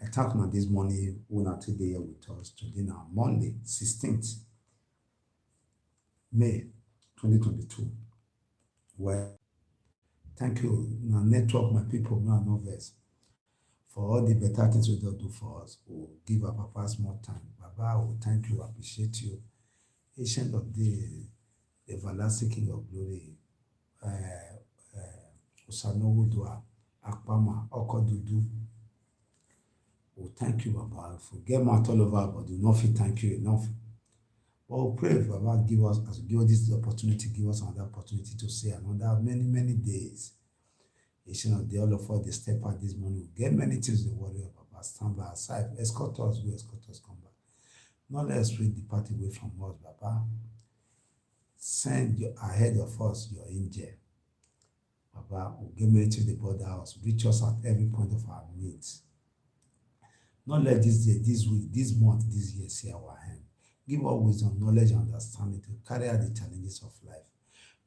I thank you this morning when I today here with us. Today now, Monday, 16th May 2022. Well, thank you, now network, my people, now no verse. For all the better things we don't do for us. We'll give our papas more time. Baba, will thank you, appreciate you. Ancient of the everlasting King of glory. Usanowudua, Akpama, Okodudu. We'll thank you, Baba. Forget my all over, but do not feel thank you enough. But we'll pray, Baba, give us, as you give us this opportunity, give us another opportunity to say another many days. Ancient of the all of us, they step out this morning. We'll get many things to worry about. Stand by our side. Escort us, go escort us, come back. Not let us depart away from us, Baba. Send ahead of us your angel. Baba, we'll get many to the border house. Reach us at every point of our needs. Not let this day, this week, this month, this year see our hand. Give us wisdom, knowledge, and understanding to carry out the challenges of life.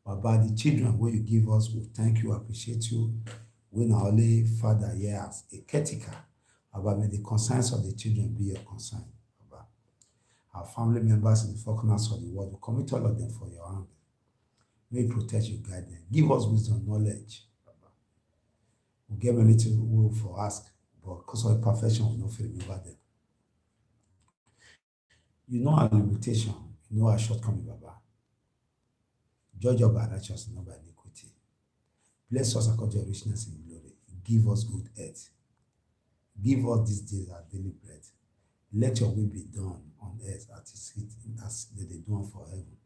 Baba, the children where you give us, we thank you, appreciate you. We not only Father here as a caretaker. Baba, may the concerns of the children be your concern. Baba, our family members in the four corners of the world, we commit all of them for your hand. May you protect you, guide them. Give us wisdom, knowledge. Baba, we get many things we will for ask, but because of perfection, we not remember them. You know our limitation, you know our shortcoming, Baba. Judge us by righteousness, not by iniquity. Bless us according to your richness in glory. Give us good health. Give us these days our daily bread. Let your will be done on earth as they do for heaven.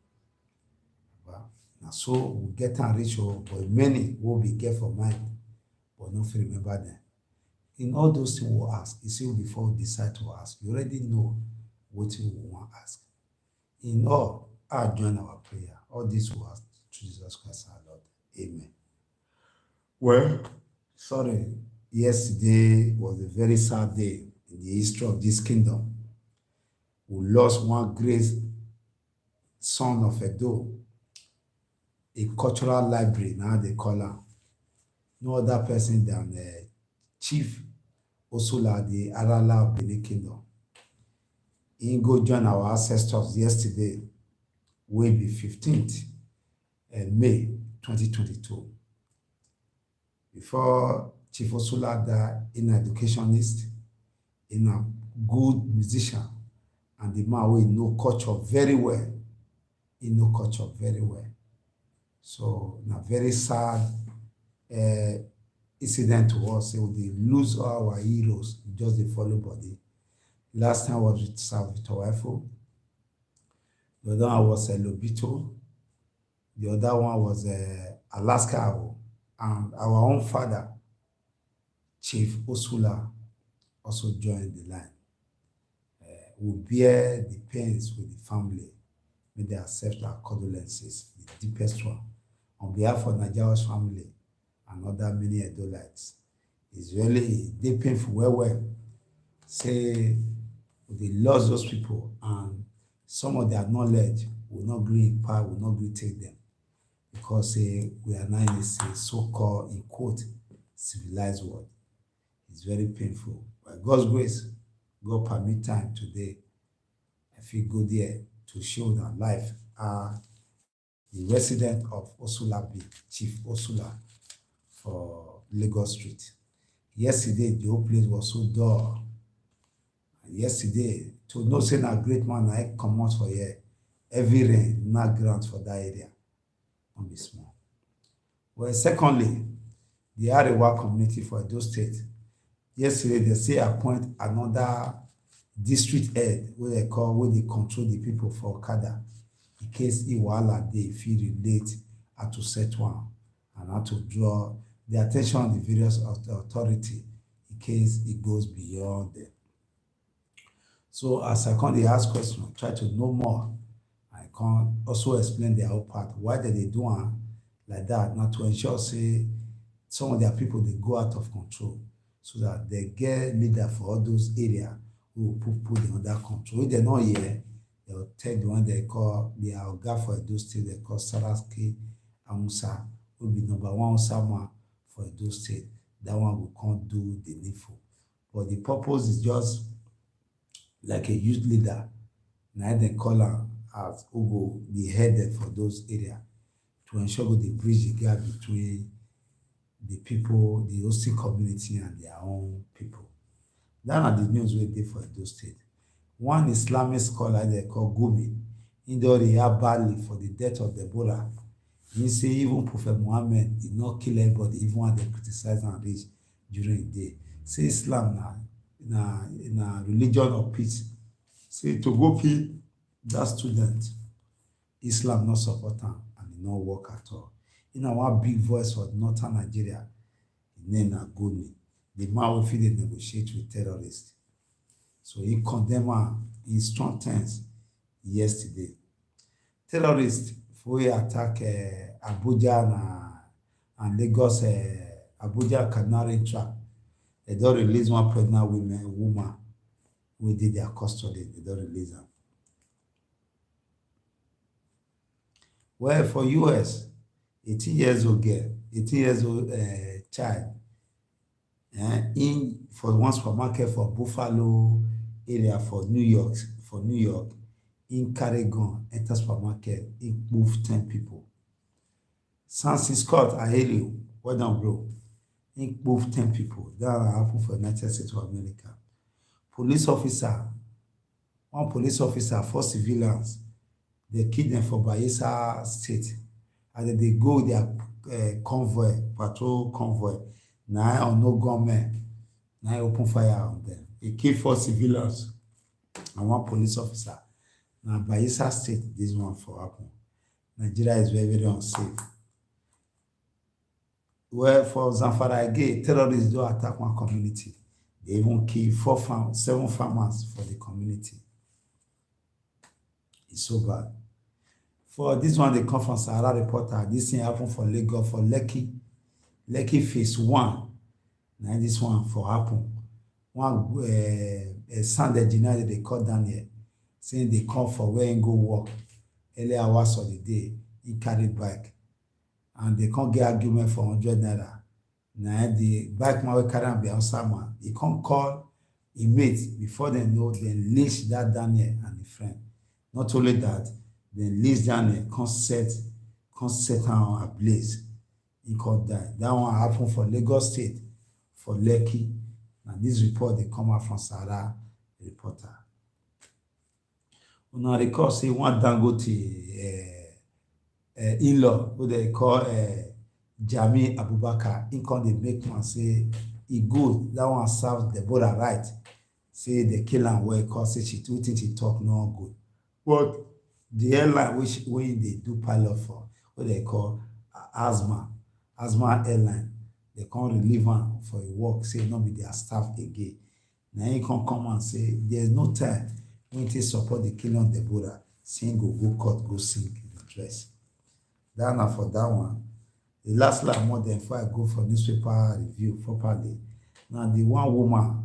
Now, so we get and reach, but many will be careful mind, but not remember them. In all those things we'll ask, you see, before we decide to ask, you already know what we want to ask. In all, I join our prayer. All this will ask through Jesus Christ our Lord. Amen. Well, sorry, yesterday was a very sad day in the history of this kingdom. We lost one great son of Edo, a cultural library, now they call her. No other person than Chief Osula, the Arala of Benin Kingdom. He go join our ancestors yesterday, will be 15th May 2022. Before Chief Osula died, in an educationist, in a good musician, and the man will know culture very well. He know culture very well. So, a very sad incident to us. So they lose all our heroes, just the follow body. Last time was with Sir Victor Wifo. The other one was Lobito. The other one was Alaska. And our own father, Chief Osula, also joined the line. We bear the pains with the family. May they accept our condolences, the deepest one. On behalf of Nigeria's family and other many Edolites, it's really deep painful. Well, say they lost those people, and some of their knowledge will not agree in power, will not agree take them, because we are now in a so-called, in quote, civilized world. It's very painful. By God's grace, God permit time today. I feel go there to show that life are the resident of Osula B, Chief Osula, for Lagos Street. Yesterday, the whole place was so dull. And yesterday, to know say a great man, I come out for here. Every rain, not grant for that area. Don't be small. Well, secondly, the Arewa community for Edo State. Yesterday, they say appoint another district head, where they control the people for Okada, in case Iwala they feel relate how to set one and how to draw the attention of the various authority in case it goes beyond them. So as I can ask questions, try to know more. I can also explain their whole part. Why did they do it like that? Not to ensure say some of their people they go out of control, so that they get leader for all those areas who will put them under control. If they're not here, they'll take the one they call the Oga for Edo State, they call Saraski Amusa, will be number one Osama for Edo State. That one will can't do the needful. but the purpose is just like a youth leader. Now they call am as who go be headed for those areas to ensure go dey bridge the gap between the people, the hosting community and their own people. That na the news wey dey for Edo State. One Islamic scholar they call Gumi, he don react badly for the death of Deborah. He say even Prophet Muhammad did not kill anybody, even when they criticize and reach during the day. Say Islam na religion of peace. Say to go kill that student, Islam not support am and e no work at all. In one big voice for northern Nigeria, his name na Gumi, the man wey fit dey negotiate with terrorists. So he condemn am in strong terms yesterday. Terrorists wey attack Abuja and Lagos, Abuja Canary track, they don release one pregnant woman wey dey their custody. They don release am. Well, for US, 18 years old girl, 18 years old child, in for one supermarket for Buffalo area for New York, in carry gun, enter supermarket, in move 10 people. Sansi Scott Ahelio, well done, bro. In move 10 people. That happened for United States of America. One police officer, 4 civilians, they killed them for Bayelsa State. And they go their patrol convoy. Now on no gunmen. Now open fire on them. He killed 4 civilians and 1 police officer. Now Bayelsa State, this one for happen. Nigeria is very, very unsafe. Well, for Zamfara again, terrorists do attack one community. They even kill 7 farmers for the community. It's so bad. For this one, they come from Sahara Reporter. This thing happened for Lagos, for Lekki phase 1. Now this one for happen. One sound engineer they call Daniel, saying they come for where he go work early hours of the day. He carried bike. And they can't get argument for 100 naira. Now the bike man will carry and be outside man. He can't call a mate before they know, then lynch that Daniel and the friend. Not only that, then lynch Daniel, can't set on ablaze. He can't die. That one happened for Lagos State, for Lekki. And this report, they come out from Sahara Reporter. Una recall say one Dangote in-law, who they call Jami Abubakar, he come dey make man say he good. That one serves Deborah right. Say they kill am well, cause say she too think she talk no good. But the airline which they do pilot for, what they call Asma Airline, they can't relieve am for a work, say not be their staff again. Now he can come and say there's no time when they support the killing of Deborah, saying go court, go sing the dress. That na for that one. The last more than before I go for newspaper review properly. Now the one woman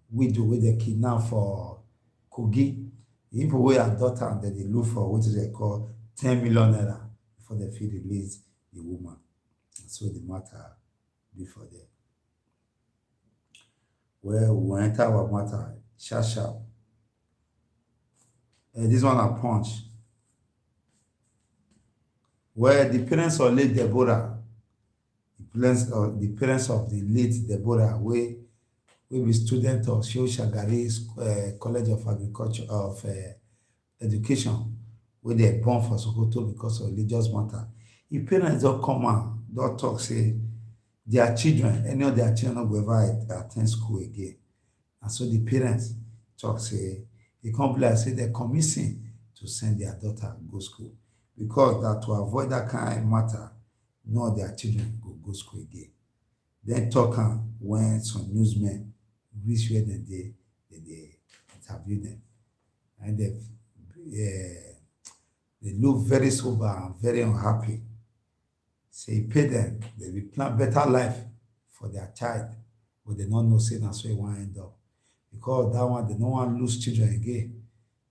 widow with the kidnap for Kogi, the people wey her daughter and then they look for what they call 10 million naira before they feel release the woman. And so the matter before them. Well, we will enter our matter sharp. This one a punch. Where the parents of late Deborah, the parents of the late Deborah, we be student of Shehu Shagari College of Agriculture of Education, where they born for Sokoto because of religious matter. The parents don't come out, don't talk, say their children, any of their children will ever attend school again. And so the parents talk, say, they come be like, say they're commissioning to send their daughter to go school. Because that to avoid that kind of matter, no their children go school again. Then talk when some newsmen reach where they interview them. And they look very sober and very unhappy. Say pay them, they will plan better life for their child, but they don't know say that's where they want to end up. Because that one, they don't want to lose children again.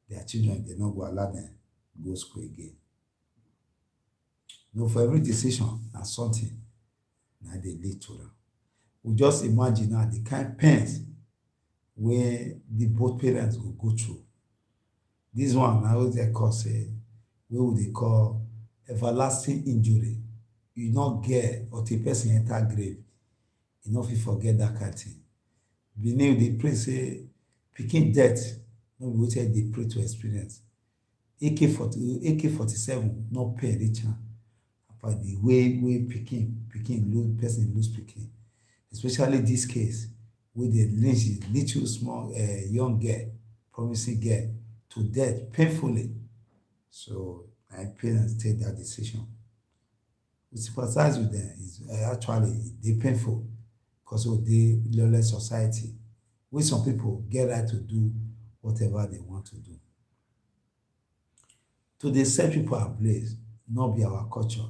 Their children, they don't go allow them go school again. No, for every decision, that's something that they lead to them. We just imagine now the kind of pains wey the both parents go through. This one na wetin dem call say wey we dey call everlasting injury. You no get until person enter grave, you no fit forget that kind thing. Benin dey pray say pikin death no be wetin dey pray to experience. AK-47 no pay reach am about the way pikin lose person lose pikin, especially this case wey dey lynch little small young girl, promising girl to death painfully. So my parents take that decision. We sympathize with them. It's actually dey painful because of the lawless society wey some people get right to do whatever they want to do. To dey set people ablaze no be our culture.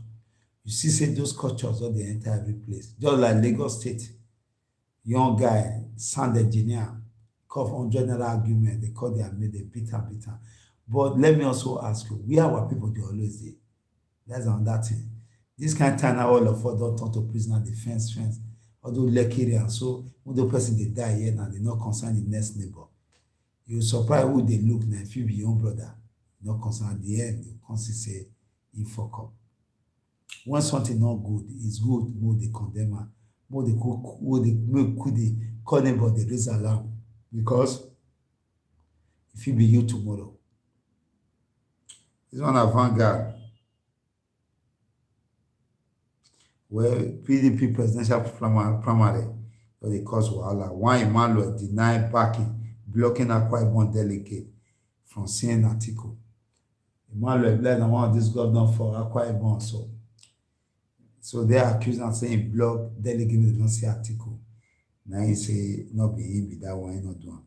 You see say those cultures don dey enter every place. Just like Lagos State, young guy, sound engineer, call for 100 naira argument, they call their mate, they beat am. But let me also ask you, where our people dey always dey? That's another thing. This kind time now all of us don turn to prisoner defense, although Lekki area, so when the person dey die here now, they no concern the next neighbor. You surprise who dey look na if you be your own brother, no concern. At the end, you come see say e fuck up. When something not good, it's good more dey condemn am, more dey call neighbor dey raise alarm, because e fit be you tomorrow. This one na Vanguard. Where PDP presidential primary don dey cause wahala. One Emmanuel deny backing, blocking Akwa Ibom delegate from seeing Atiku. Emmanuel like na one of these governors for Akwa Ibom, so they accuse am say him block delegate wey don see Atiku. Na him say no be him be that one, he no do am.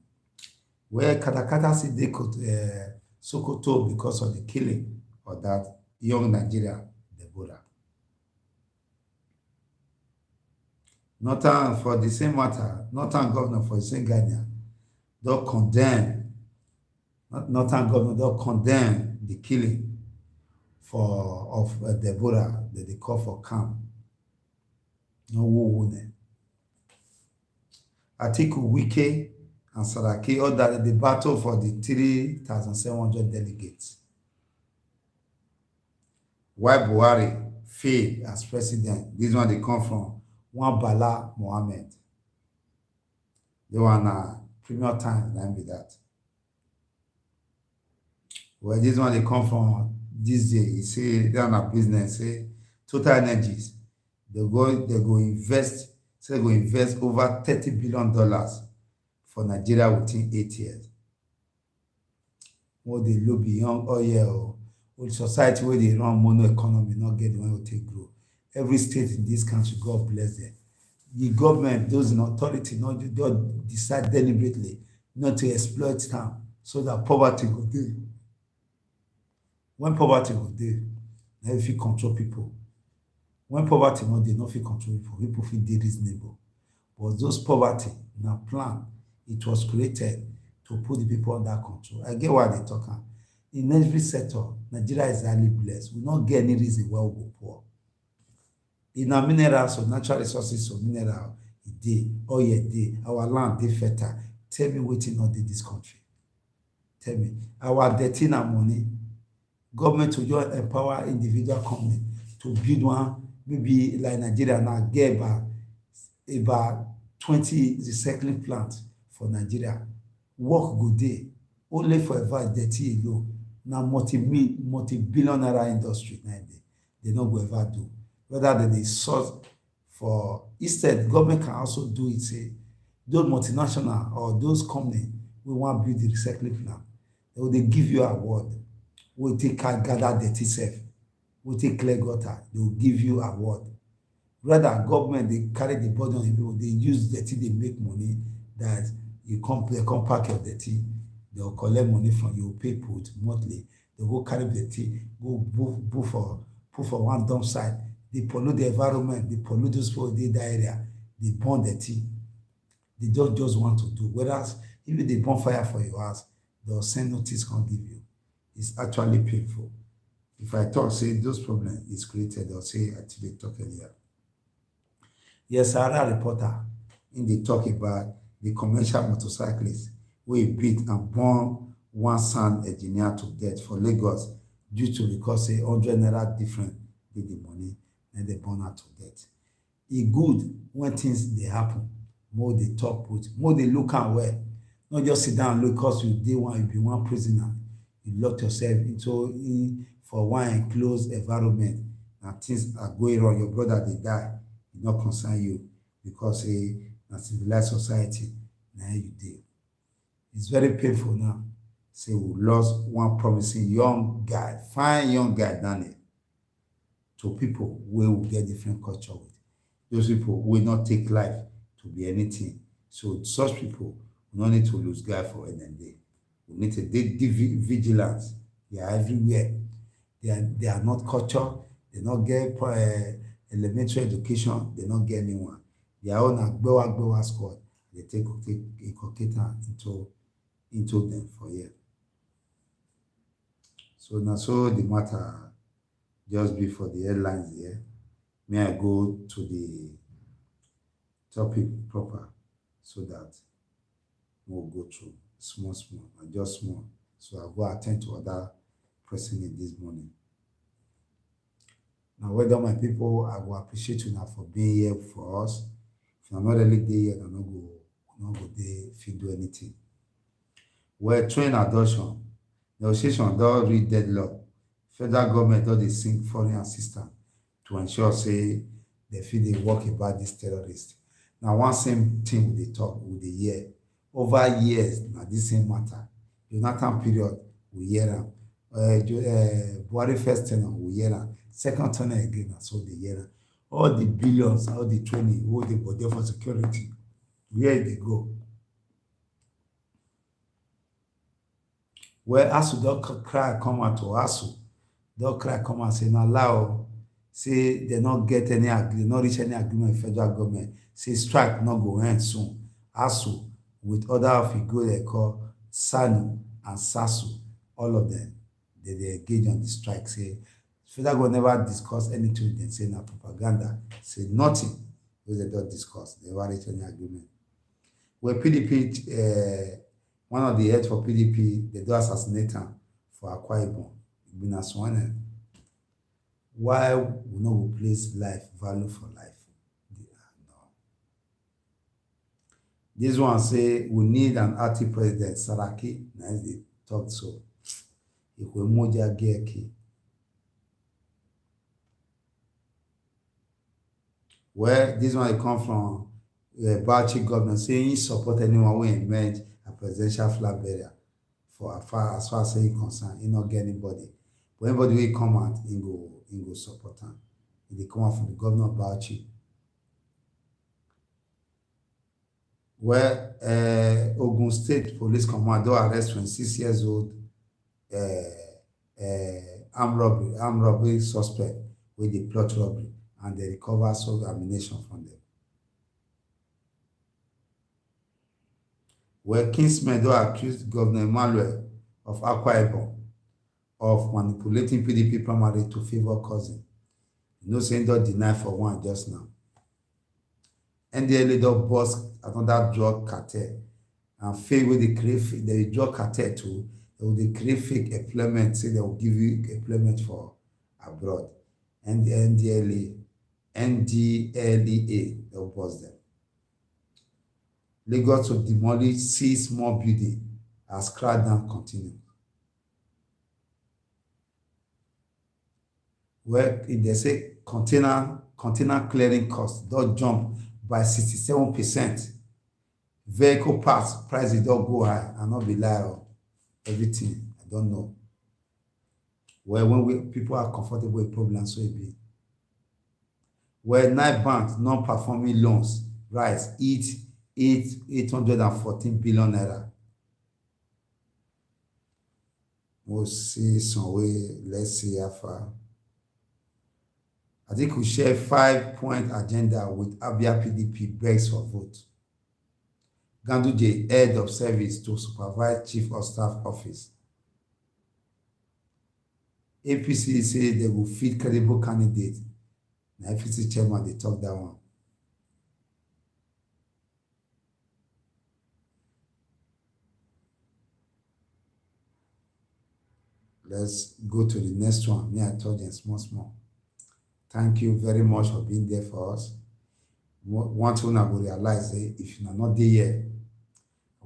Where katakata still dey Sokoto because of the killing of that young Nigerian Deborah. Northern, for the same matter, Northern governor for the same Ghana don condemn, Northern governor don condemn the killing of Deborah that they call for camp. No woman. Atiku, Wike, and Saraki ordered the battle for the 3,700 delegates. Why Buhari failed as president? This one they come from one Bala Mohammed. They want Premier Times, and be that. Well, this one they come from this day. He say they are a business. Say Total Energies. They go invest. Say they go invest over $30 billion for Nigeria within 8 years. What they look beyond oil or society where they run mono economy, not get the one to take grow. Every state in this country, God bless them. The government, those in authority, not decide deliberately not to exploit time so that poverty go there. When poverty go there, now if you control people. When poverty not there, not fit control people fit dey reasonable. But those poverty now plan, it was created to put the people under control. I get why they talk. In every sector, Nigeria is highly blessed. We not get any reason why we go poor. In our minerals or natural resources or mineral, it dey, oil dey, our land dey fertile. Tell me wetin not dey this country. Tell me. Our dirty na money. Government to just empower individual company to build one, maybe like Nigeria now, get about 20 recycling plants for Nigeria. Work go dey. Only for ever dirty alone. Now multi-billion naira industry now they no go ever do. Whether they source for, instead government can also do it, say those multinational or those companies we want to build the recycling plant, they give you award. We take gather dirty self, we take clear gutter, they will give you award. Rather government they carry the burden on people, they use dirty, they make money, that they come pack your dirty, they will collect money from you, pay put monthly, they go carry dirty, go put for one dump site. They pollute the environment, they pollute those people in that area, they burn dirty. They just want to do. Whereas if they burn fire for your house, they'll send notice, can't give you. It's actually painful. If I talk, say those problems is created, they'll say actually talk earlier. Yes, Sarah reporter, in they talk about the commercial motorcyclist wey beat and burn one sound engineer to death for Lagos due to because say 100 naira different dey the money and they burn her to death. E good when things dey happen, more dey talk put, more dey look am well, not just sit down look because you be one prisoner, you lock yourself for one enclosed environment and things are going wrong, your brother dey die, e no concern you because say na civilized society na you dey. It's very painful now. Say we lost one promising young guy, fine young guy, Daniel, to people wey we get different culture with. Those people will not take life to be anything. So such people, we no need to lose guard for NND. We need to be vigilant. They are everywhere. They are not culture. They not get elementary education. They not get anyone. They are on a Gbewa squad. They take inculcate into them for years. So now, so the matter just be for the headlines here. May I go to the topic proper so that we'll go through small, and just small. So I'll go attend to other pressing in this morning. Now, whether my people, I will appreciate you now for being here for us. If you're not really there yet, I'm not go there if you do anything. Well, train adoption. Negotiation don't read deadlock. Federal government don dey sink foreign assistance to ensure say they fit dey work about these terrorists. Now, one same thing we dey talk, we dey hear over years. Now, this same matter. Jonathan period, we hear am. Buhari first tenure, we hear am. Second tenure again, na so they hear am. All the billions, all the training, all the body for security, where they go? Well, ASU don cry come out to ASU. Don cry come out say na lie, say they not get any agreement, not reach any agreement with federal government. Say strike not go end soon. ASU with other figure they call SANU and SASU, all of them, they engage on the strike. Say federal government never discuss anything with them. Say na propaganda. Say nothing wey they don't discuss. They never reach any agreement. Well, PDP, one of the heads for PDP, they do assassinate him for Akwa Ibom. Been as one. Why we no go place life, value for life? No. This one say we need an active president. Saraki, nice they talk so. If we moja geki. Well, this one come from the Bauchi government saying he support anyone who emerge a presidential flag bearer for as far as he concerned. He not get anybody. But anybody will come out, he go support him. They come out from the governor of Bauchi. Where Ogun State Police Command don arrest 26 years old armed robbery suspect with the plot robbery, and they recover some ammunition from them. Where Kingsmen don accuse Governor Emmanuel of Akwa Ibom of manipulating PDP primary to favor cousin. You know, saying don't deny for one just now. NDLA don bust another drug cartel and fail with the create the drug cartel too. They will create fake employment, say they will give you employment for abroad. And the NDLEA, they'll bust them. Lagos to demolish 6 more buildings as crackdown continues. Where they say container clearing costs don't jump by 67%. Vehicle parts prices don't go high and not be lie everything. I don't know. Where when people are comfortable with problems, so it be. Where 9 banks non-performing loans rise 814 billion naira. We'll see some way. Let's see how far. I think we share 5-point agenda with Abia PDP begs for vote. Ganduje, head of service to supervise chief of staff office. APC say they will feed credible candidates. The APC chairman, they talk that one. let's go to the next one. Me, I told them small. Thank you very much for being there for us. One thing I will realize, if you are not there here,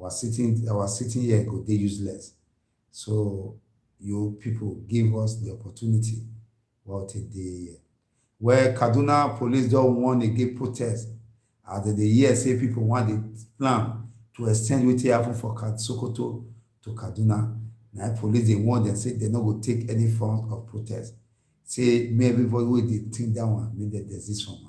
our sitting here go dey useless. So you people give us the opportunity while take dey here. Where Kaduna police don warn against protest as dem dey hear say people wan dey plan to extend wetin happen for Sokoto to Kaduna. Na police dey warn dem say dem no go take any form of protest. Say make everybody wey dey think that one make dem desist from am.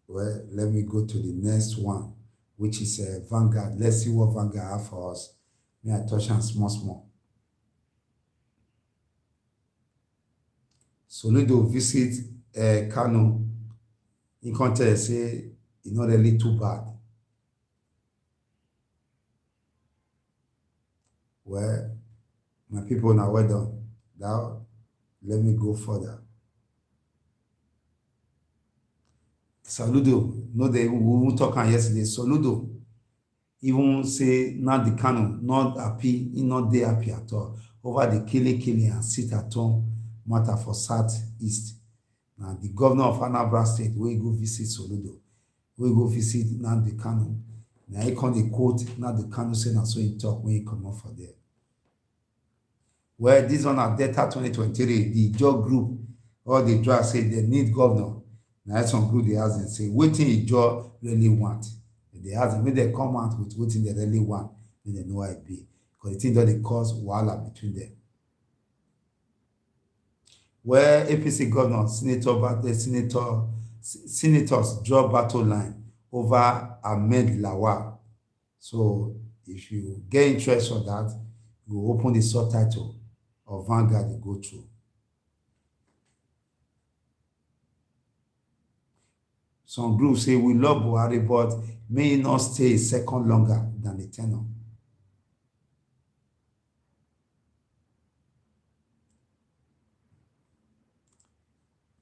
Well, let me go to the next one, which is Vanguard. Let's see what Vanguard have for us. May I touch on small. Soludo visit Kano. In context, say it's not really too bad. Well, my people, now well done. Now, let me go further. Soludo, no, we even talk on yesterday. Soludo even say not the Kano, not happy, he not dey happy at all over the killing and sit at home matter for Southeast. Now the governor of Anambra State wey go visit Soludo, wey go visit Nnamdi Kanu. Now he come dey quote Nnamdi Kanu say na so he talk when he come up for there. Well, this one at Delta 2023, the job group, all the drag say they need governor. Now some group they ask them say, wetin Ijaw really want? They ask them, make they come out with wetin they really want, then they know how it be. Because the thing that they cause wahala between them. Where APC governor, senators draw battle line over Ahmed Lawal. So if you get interest on that, you open the subtitle of Vanguard you go through. Some groups say we love Buhari, but may he not stay a second longer than the tenure.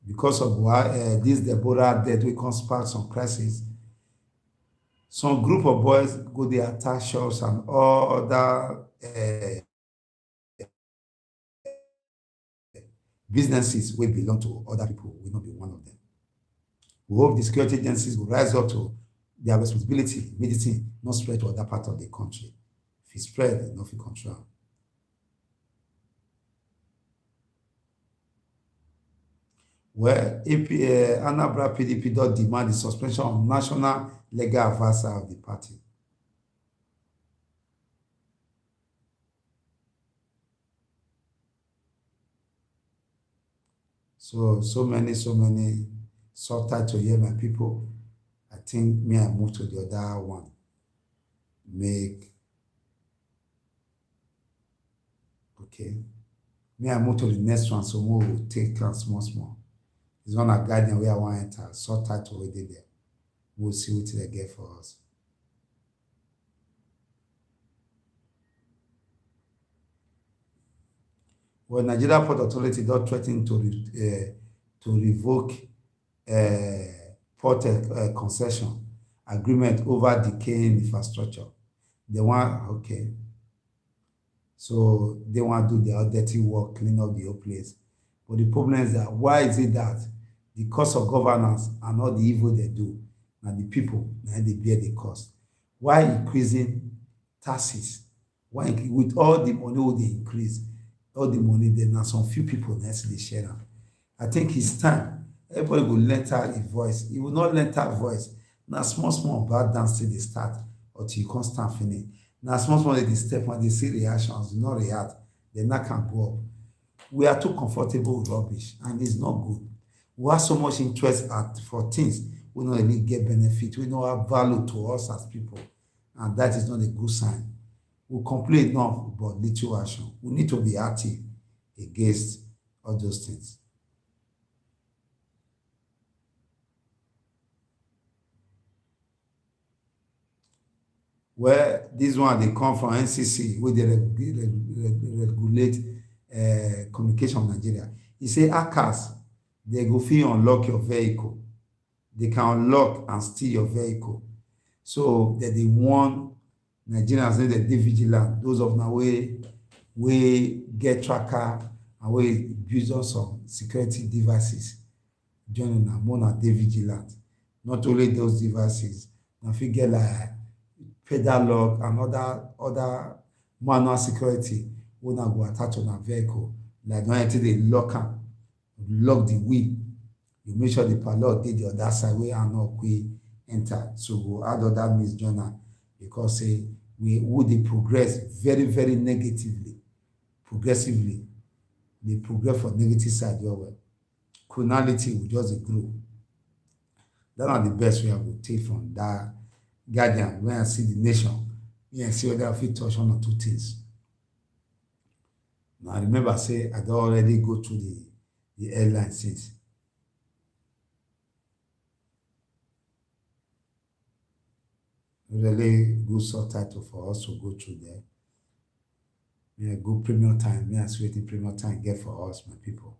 Because of this Deborah death, we can spark some crisis. Some group of boys go dey attack shops and all other businesses wey belong to other people will not be one of them. We hope the security agencies will rise up to their responsibility, medicine not spread to other parts of the country. If it spread, e no fit control. Well, Anambra PDP don demand the suspension of national legal adviser of the party. So many subtitles here, my people. I think me I move to the other one. Okay. Me I move to the next one, so more will take small. This one a guidance where I want to enter. Subtitle we did there. We'll see what they get for us. Well, Nigeria Port Authority don't threaten to revoke port concession agreement over decaying infrastructure. They want, okay. So they want to do their dirty work, clean up the whole place. But the problem is that why is it that the cost of governance and all the evil they do, and the people, and they bear the cost? Why increasing taxes? Why with all the money they increase, all the money, there are some few people that they share them. I think it's time. Everybody will lend out a voice. You will not lend out voice. Now small bad dance till they start until you can't stand finish. Now small they step when they see reactions, do not react, they not can go up. We are too comfortable with rubbish, and it's not good. We have so much interest for things we don't really get benefit. We don't have value to us as people, and that is not a good sign. We complain enough about little action. We need to be active against all those things. Well, this one they come from NCC, where they regulate communication of Nigeria. He say hackers, they go fit unlock your vehicle. they can unlock and steal your vehicle. So that they warn Nigerians say that they vigilant. Those of now we get tracker and we build on some security devices. Joining them, more than they vigilant. Not only those devices, now if you get like pedal lock and other manual security, we now go attach on a vehicle. Like when they lock the wheel. You make sure the padlock did the other side where and not we enter. So we'll add other means journal because we would progress very, very negatively, progressively. They progress for negative side your way. Criminality will just grow. That are the best way I would take from that guardian when I see the nation. Yeah, see whether I fit touch one or two things. Now I remember I don't already go through the airline since. Really good subtitle for us to go through there. Yeah, good premium time. Yeah, sweetie premium time get for us, my people.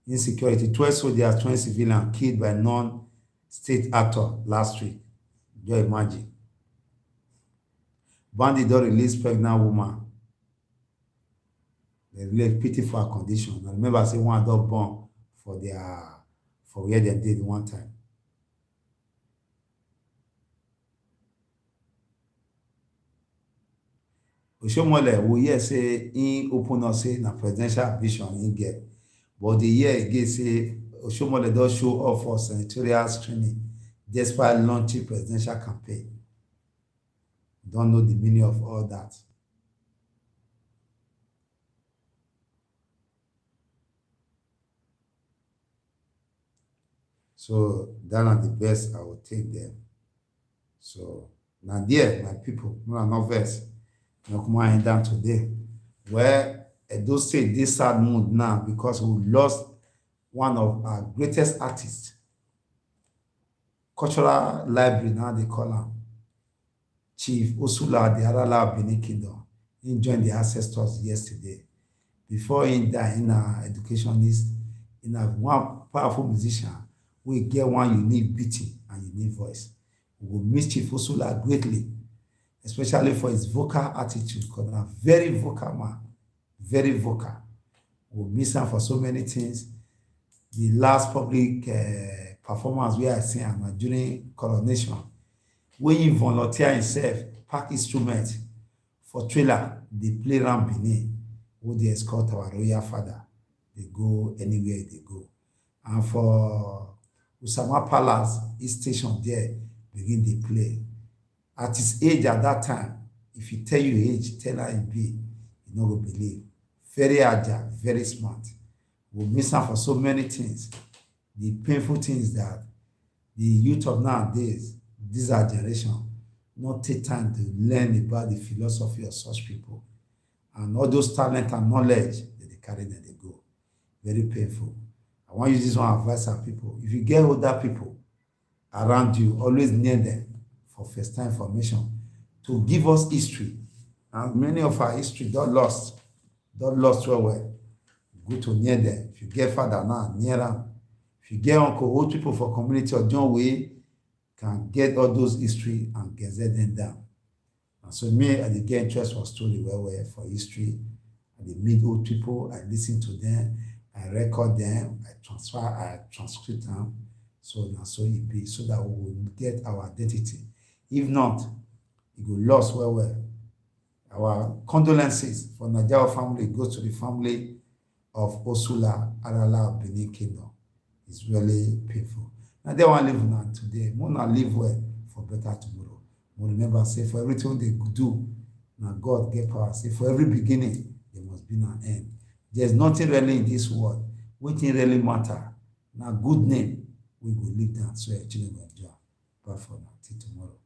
Insecurity. 12 soldiers, 20 civilians killed by non-state actor last week. Just imagine. Bandit don't release pregnant woman. They really pity for her condition. I remember I say one dog born for where they did one time. Oshomole we hear say in open up say na presidential ambition in get. But the year again say Oshomole does show off for senatorial screening despite launching presidential campaign. Don't know the meaning of all that. So that are the best I will take them. So now there, my people, no are not vex. No come on down today. Where Edo State this sad mood now because we lost one of our greatest artists. Cultural library now they call him Chief Osula the Arala Benin Kingdom. He joined the ancestors yesterday. Before he died in our educationist, in a one powerful musician, we get one unique beating and unique voice. We will miss Chief Osula greatly, especially for his vocal attitude, because he's a very vocal man, very vocal. We'll miss him for so many things. The last public performance we are seeing during coronation, when he volunteer himself, pack instrument for trailer, they play around Benin, who they escort our royal father. They go anywhere they go. And for Usama Palace, his station there, begin they play. At his age at that time, if he tell you age, tell her he be, you no go believe. Very agile, very smart. We miss him for so many things. The painful things that the youth of nowadays, this our generation, not take time to learn about the philosophy of such people. And all those talent and knowledge that they carry, that they go. Very painful. I want you to use this one advice our people. If you get older people around you, always near them for first-time information to give us history. And many of our history don't lost well. Go to near them. If you get father now, near them. If you get uncle, old people for community or John Way, can get all those history and get them down. And so me, I did get interest for story well for history. I did meet old people, I listen to them, I record them, I transcript them. So now so it be, so that we will get our identity. If not, it will lost well. Our condolences for Nigeria family goes to the family of Osula Arala Benin Kingdom. It's really painful. Now they want to live now today. More not live well for better tomorrow. More remember, say for everything they do, now God get power. Say for every beginning, there must be an end. There's nothing really in this world. What really matter? Now good name, we will live down. So actually, we'll enjoy. Bye for now. Till tomorrow.